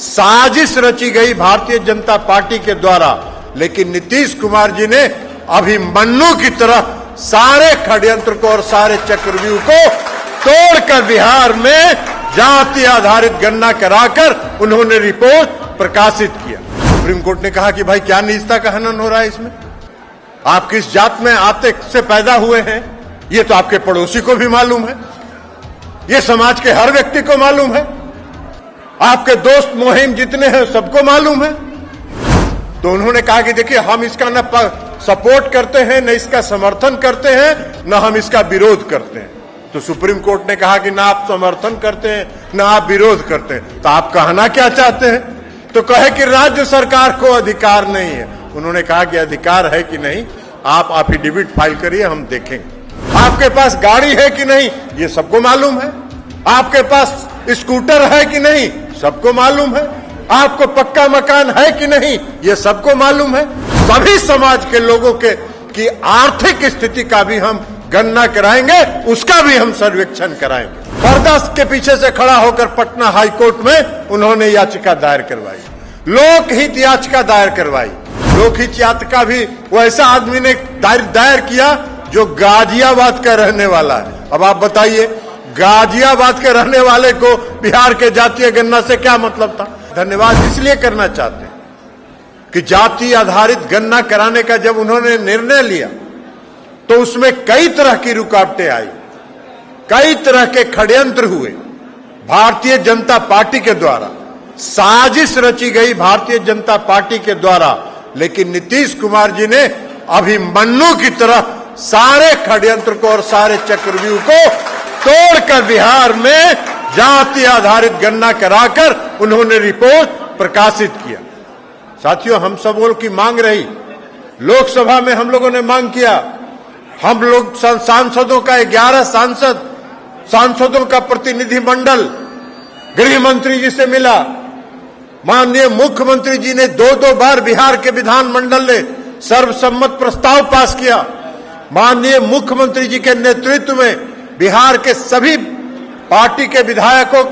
साजिश रची गई भारतीय जनता पार्टी के द्वारा, लेकिन नीतीश कुमार जी ने अभिमन्यु की तरह सारे षड्यंत्र को और सारे चक्रव्यूह को तोड़कर बिहार में जाति आधारित गणना कराकर उन्होंने रिपोर्ट प्रकाशित किया। सुप्रीम कोर्ट ने कहा कि भाई क्या निजता का हनन हो रहा है इसमें, आप किस जात में आते से पैदा हुए हैं ये तो आपके पड़ोसी को भी मालूम है, ये समाज के हर व्यक्ति को मालूम है, आपके दोस्त मुहिम जितने हैं सबको मालूम है। तो उन्होंने कहा कि देखिए हम इसका न सपोर्ट करते हैं, न इसका समर्थन करते हैं, न हम इसका विरोध करते हैं। तो सुप्रीम कोर्ट ने कहा कि ना आप समर्थन करते हैं ना आप विरोध करते हैं, तो आप कहना क्या चाहते हैं? तो कहे कि राज्य सरकार को अधिकार नहीं है। उन्होंने कहा कि अधिकार है कि नहीं आप एफिडेविट फाइल करिए, हम देखेंगे। आपके पास गाड़ी है कि नहीं ये सबको मालूम है, आपके पास स्कूटर है कि नहीं सबको मालूम है, आपको पक्का मकान है कि नहीं ये सबको मालूम है। सभी समाज के लोगों के की आर्थिक स्थिति का भी हम गणना कराएंगे, उसका भी हम सर्वेक्षण कराएंगे। पर्दा के पीछे से खड़ा होकर पटना हाईकोर्ट में उन्होंने याचिका दायर करवाई, लोकहित याचिका दायर करवाई। लोकहित याचिका भी वैसा आदमी ने दायर किया जो गाजियाबाद का रहने वाला है। अब आप बताइए गाजियाबाद के रहने वाले को बिहार के जातीय गणना से क्या मतलब था? धन्यवाद इसलिए करना चाहते हैं कि जाति आधारित गणना कराने का जब उन्होंने निर्णय लिया तो उसमें कई तरह की रुकावटें आई, कई तरह के षड्यंत्र हुए। भारतीय जनता पार्टी के द्वारा साजिश रची गई भारतीय जनता पार्टी के द्वारा, लेकिन नीतीश कुमार जी ने अभिमन्यु की तरह सारे षड्यंत्र को और सारे चक्रव्यूह को तोड़कर बिहार में जाति आधारित गणना कराकर उन्होंने रिपोर्ट प्रकाशित किया। साथियों, हम सब लोग की मांग रही, लोकसभा में हम लोगों ने मांग किया, हम लोग सांसदों का 11 सांसदों का प्रतिनिधि मंडल गृह मंत्री जी से मिला, माननीय मुख्यमंत्री जी ने 2-2 बार बिहार के विधानमंडल ने सर्वसम्मत प्रस्ताव पास किया। माननीय मुख्यमंत्री जी के नेतृत्व में बिहार के सभी पार्टी के विधायकों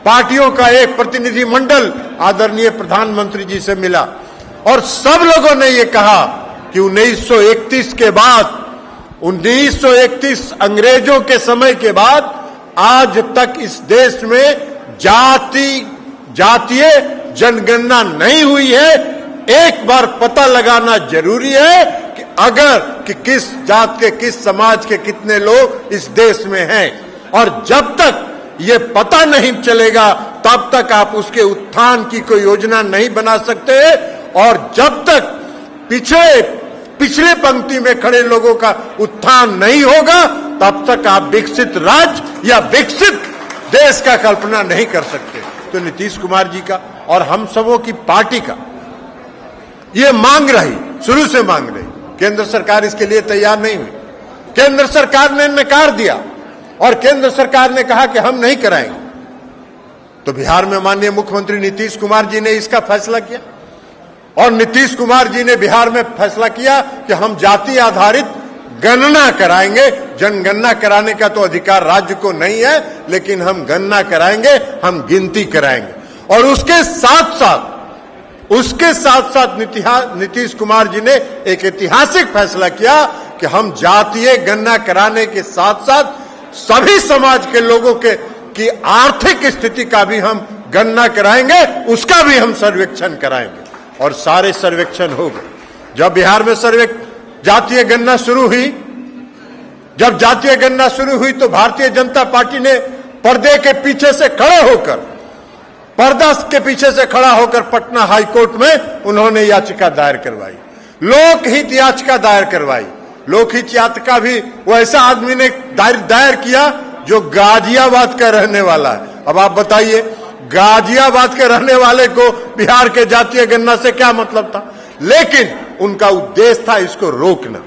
पार्टियों का एक प्रतिनिधि मंडल आदरणीय प्रधानमंत्री जी से मिला और सब लोगों ने ये कहा कि 1931 के बाद 1931 अंग्रेजों के समय के बाद आज तक इस देश में जातीय जनगणना नहीं हुई है। एक बार पता लगाना जरूरी है कि कि किस जात के किस समाज के कितने लोग इस देश में हैं, और जब तक ये पता नहीं चलेगा तब तक आप उसके उत्थान की कोई योजना नहीं बना सकते, और जब तक पिछले पंक्ति में खड़े लोगों का उत्थान नहीं होगा तब तक आप विकसित राज्य या विकसित देश का कल्पना नहीं कर सकते। तो नीतीश कुमार जी का और हम सबों की पार्टी का ये मांग रही, शुरू से मांग रही, केंद्र सरकार इसके लिए तैयार नहीं हुई। केंद्र सरकार ने नकार दिया और केंद्र सरकार ने कहा कि हम नहीं कराएंगे। तो बिहार में माननीय मुख्यमंत्री नीतीश कुमार जी ने इसका फैसला किया और नीतीश कुमार जी ने बिहार में फैसला किया कि हम जाति आधारित गणना कराएंगे। जनगणना कराने का तो अधिकार राज्य को नहीं है, लेकिन हम गणना कराएंगे, हम गिनती कराएंगे। और उसके साथ साथ नीतीश कुमार जी ने एक ऐतिहासिक फैसला किया कि हम जातीय गणना कराने के साथ साथ सभी समाज के लोगों की आर्थिक स्थिति का भी हम गणना कराएंगे, उसका भी हम सर्वेक्षण कराएंगे। और सारे सर्वेक्षण हो गए। जब बिहार में जातीय गणना शुरू हुई, तो भारतीय जनता पार्टी ने पर्दा के पीछे से खड़ा होकर पटना हाईकोर्ट में उन्होंने याचिका दायर करवाई, लोकहित याचिका दायर करवाई। लोकहित याचिका भी वैसा आदमी ने दायर किया जो गाजियाबाद का रहने वाला है। अब आप बताइए गाजियाबाद के रहने वाले को बिहार के जातीय गणना से क्या मतलब था? लेकिन उनका उद्देश्य था इसको रोकना।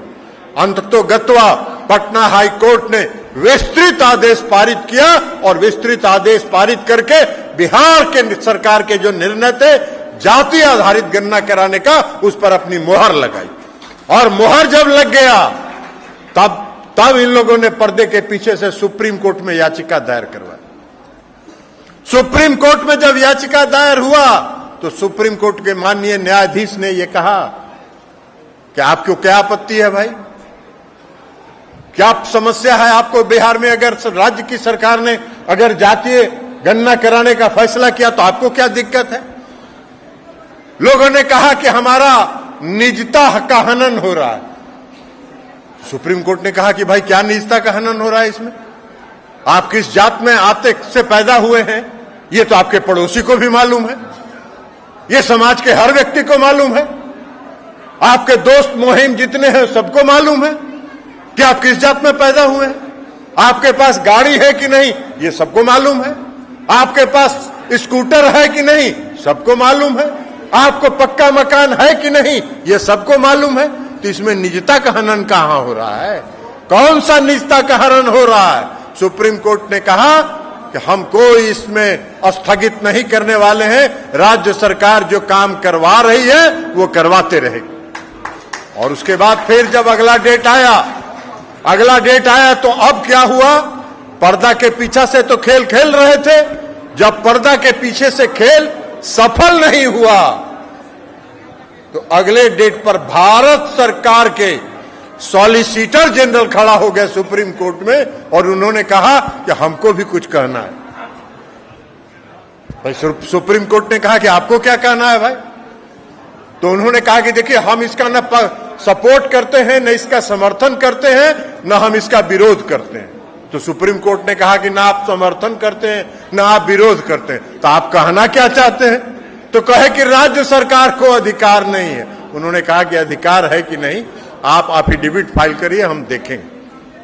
अंततोगत्वा पटना हाईकोर्ट ने विस्तृत आदेश पारित किया और विस्तृत आदेश पारित करके बिहार के सरकार के जो निर्णय थे जाति आधारित गणना कराने का, उस पर अपनी मोहर लगाई। और मोहर जब लग गया तब इन लोगों ने पर्दे के पीछे से सुप्रीम कोर्ट में याचिका दायर करवाई। सुप्रीम कोर्ट में जब याचिका दायर हुआ तो सुप्रीम कोर्ट के माननीय न्यायाधीश ने यह कहा कि आपको क्या आपत्ति है भाई, क्या समस्या है आपको बिहार में? अगर राज्य की सरकार ने अगर जातीय गणना कराने का फैसला किया तो आपको क्या दिक्कत है? लोगों ने कहा कि हमारा निजता का हनन हो रहा है। सुप्रीम कोर्ट ने कहा कि भाई क्या निजता का हनन हो रहा है इसमें? आप किस जात में आते से पैदा हुए हैं ये तो आपके पड़ोसी को भी मालूम है, ये समाज के हर व्यक्ति को मालूम है, आपके दोस्त मुहिम जितने हैं सबको मालूम है कि आप किस जात में पैदा हुए हैं। आपके पास गाड़ी है कि नहीं ये सबको मालूम है, आपके पास स्कूटर है कि नहीं सबको मालूम है, आपको पक्का मकान है कि नहीं ये सबको मालूम है। तो इसमें निजता का हनन कहां हो रहा है? कौन सा निजता का हनन हो रहा है? सुप्रीम कोर्ट ने कहा कि हम कोई इसमें स्थगित नहीं करने वाले हैं, राज्य सरकार जो काम करवा रही है वो करवाते रहेगी। और उसके बाद फिर जब अगला डेट आया तो अब क्या हुआ? पर्दा के पीछे से तो खेल खेल रहे थे, जब पर्दा के पीछे से खेल सफल नहीं हुआ तो अगले डेट पर भारत सरकार के सॉलिसिटर जनरल खड़ा हो गए सुप्रीम कोर्ट में और उन्होंने कहा कि हमको भी कुछ कहना है। भाई सुप्रीम कोर्ट ने कहा कि आपको क्या कहना है भाई? तो उन्होंने कहा कि देखिए हम इसका न सपोर्ट करते हैं, न इसका समर्थन करते हैं, न हम इसका विरोध करते हैं। तो सुप्रीम कोर्ट ने कहा कि ना आप समर्थन करते हैं ना आप विरोध करते हैं, तो आप कहना क्या चाहते हैं? तो कहे कि राज्य सरकार को अधिकार नहीं है। उन्होंने कहा कि अधिकार है कि नहीं आप एफिडेविट फाइल करिए, हम देखेंगे।